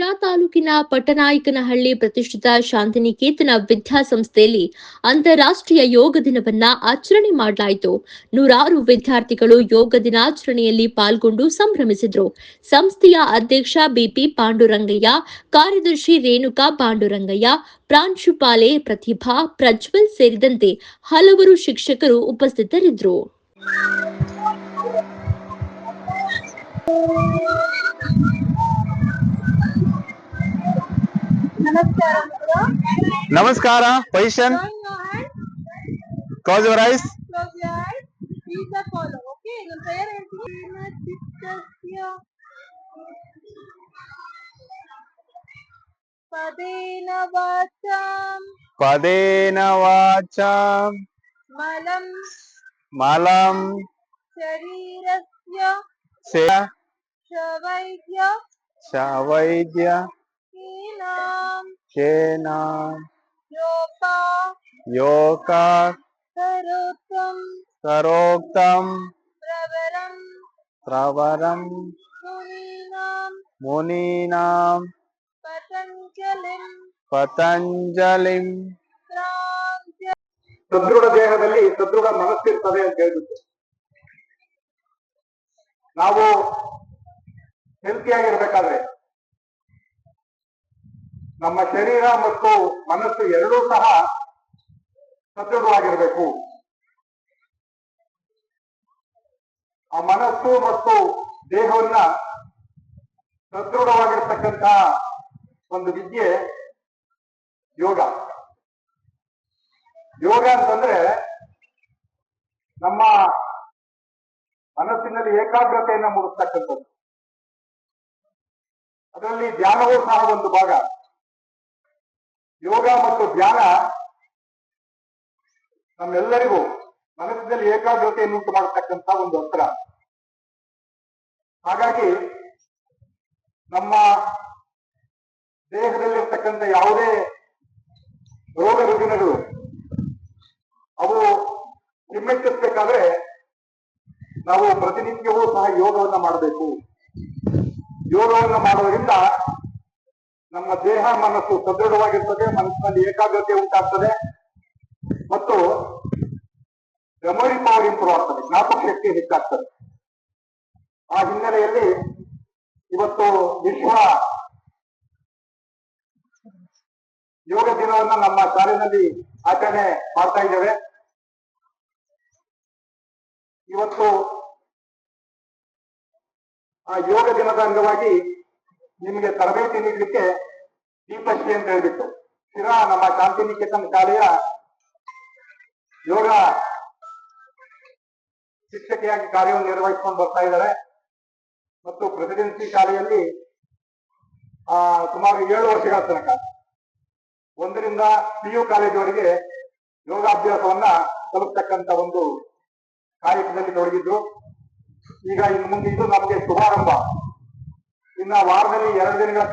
ಶಿರಾ ತಾಲೂಕಿನ ಪಟ್ಟನಾಯಕನಹಳ್ಳಿ ಪ್ರತಿಷ್ಠಿತ ಶಾಂತಿನಿಕೇತನ ವಿದ್ಯಾಸಂಸ್ಥೆಯಲ್ಲಿ ಅಂತಾರಾಷ್ಟ್ರೀಯ ಯೋಗ ದಿನವನ್ನ ಆಚರಣೆ ಮಾಡಲಾಯಿತು. ನೂರಾರು ವಿದ್ಯಾರ್ಥಿಗಳು ಯೋಗ ದಿನಾಚರಣೆಯಲ್ಲಿ ಪಾಲ್ಗೊಂಡು ಸಂಭ್ರಮಿಸಿದರು. ಸಂಸ್ಥೆಯ ಅಧ್ಯಕ್ಷ ಬಿಪಿ ಪಾಂಡುರಂಗಯ್ಯ, ಕಾರ್ಯದರ್ಶಿ ರೇಣುಕಾ ಪಾಂಡುರಂಗಯ್ಯ, ಪ್ರಾಂಶುಪಾಲೆ ಪ್ರತಿಭಾ, ಪ್ರಜ್ವಲ್ ಸೇರಿದಂತೆ ಹಲವರು ಶಿಕ್ಷಕರು ಉಪಸ್ಥಿತರಿದ್ದರು. ನಮಸ್ಕಾರ. Position. Close your eyes. Please follow. Okay. Your prayer is Padena vacham. Malam. Sharirasya. Shavaidya. Kenam. Yoka. Saroktam. Pravaram. Muninam. Patanjalim. ಸದೃಢ ದೇಹದಲ್ಲಿ ಸದೃಢ ಮನಸ್ಸಿರ್ತದೆ ಅಂತ ಹೇಳ್ಬಿಟ್ಟು ನಾವು ಹೆಲ್ತಿ ಆಗಿರ್ಬೇಕಾದ್ರೆ ನಮ್ಮ ಶರೀರ ಮತ್ತು ಮನಸ್ಸು ಎರಡೂ ಸಹ ಸದೃಢವಾಗಿರ್ಬೇಕು. ಆ ಮನಸ್ಸು ಮತ್ತು ದೇಹವನ್ನ ಸದೃಢವಾಗಿರ್ತಕ್ಕಂಥ ಒಂದು ವಿದ್ಯೆ ಯೋಗ. ಯೋಗ ಅಂತಂದ್ರೆ ನಮ್ಮ ಮನಸ್ಸಿನಲ್ಲಿ ಏಕಾಗ್ರತೆಯನ್ನ ಮೂಡಿಸ್ತಕ್ಕಂಥದ್ದು. ಅದರಲ್ಲಿ ಧ್ಯಾನವೂ ಸಹ ಒಂದು ಭಾಗ. ಯೋಗ ಮತ್ತು ಧ್ಯಾನ ನಮ್ಮೆಲ್ಲರಿಗೂ ಮನಸ್ಸಿನಲ್ಲಿ ಏಕಾಗ್ರತೆಯನ್ನು ಉಂಟು ಮಾಡತಕ್ಕಂಥ ಒಂದು ಅಸ್ತ್ರ. ಹಾಗಾಗಿ ನಮ್ಮ ದೇಹದಲ್ಲಿರ್ತಕ್ಕಂಥ ಯಾವುದೇ ರೋಗ ರುಜಿನಗಳು ಅವು ಹಿಮ್ಮೆಟ್ಟಿಸಬೇಕಾದ್ರೆ ನಾವು ಪ್ರತಿನಿತ್ಯವೂ ಸಹ ಯೋಗವನ್ನ ಮಾಡಬೇಕು. ಯೋಗವನ್ನ ಮಾಡೋದ್ರಿಂದ ನಮ್ಮ ದೇಹ ಮನಸ್ಸು ಸದೃಢವಾಗಿರ್ತದೆ, ಮನಸ್ಸಿನಲ್ಲಿ ಏಕಾಗ್ರತೆ ಉಂಟಾಗ್ತದೆ ಮತ್ತು ಮೆಮೊರಿ ಪವರ್ ಇಂಪ್ರೂವ್ ಆಗ್ತದೆ, ಜ್ಞಾಪಕ ಶಕ್ತಿ ಹೆಚ್ಚಾಗ್ತದೆ. ಆ ಹಿನ್ನೆಲೆಯಲ್ಲಿ ಇವತ್ತು ವಿಶ್ವ ಯೋಗ ದಿನವನ್ನ ನಮ್ಮ ಶಾಲೆಯಲ್ಲಿ ಆಚರಣೆ ಮಾಡ್ತಾ ಇದ್ದೇವೆ. ಇವತ್ತು ಆ ಯೋಗ ದಿನದ ಅಂಗವಾಗಿ ನಿಮಗೆ ತರಬೇತಿ ನೀಡಲಿಕ್ಕೆ ದೀಪಶ್ರೀ ಅಂತ ಹೇಳ್ಬಿಟ್ಟು ಶಿರಾ ನಮ್ಮ ಶಾಂತಿನಿಕೇತನ ಶಾಲೆಯ ಯೋಗ ಶಿಕ್ಷಕಿಯಾಗಿ ಕಾರ್ಯವನ್ನು ನಿರ್ವಹಿಸಿಕೊಂಡು ಬರ್ತಾ ಇದ್ದಾರೆ ಮತ್ತು ಪ್ರೆಸಿಡೆನ್ಸಿ ಶಾಲೆಯಲ್ಲಿ ಸುಮಾರು 7 ವರ್ಷಗಳ ತನಕ 1ರಿಂದ PU ಕಾಲೇಜುವರೆಗೆ ಯೋಗಾಭ್ಯಾಸವನ್ನ ಕಲಿಸ್ತಕ್ಕಂಥ ಒಂದು ಕಾರ್ಯಕ್ರಮದಲ್ಲಿ ತೊಡಗಿದ್ರು. ಈಗ ಇನ್ನು ಮುಂದೆ ಇದು ನಮಗೆ ಶುಭಾರಂಭ. ಇನ್ನ ವಾರದಲ್ಲಿ 2 ದಿನಗಳ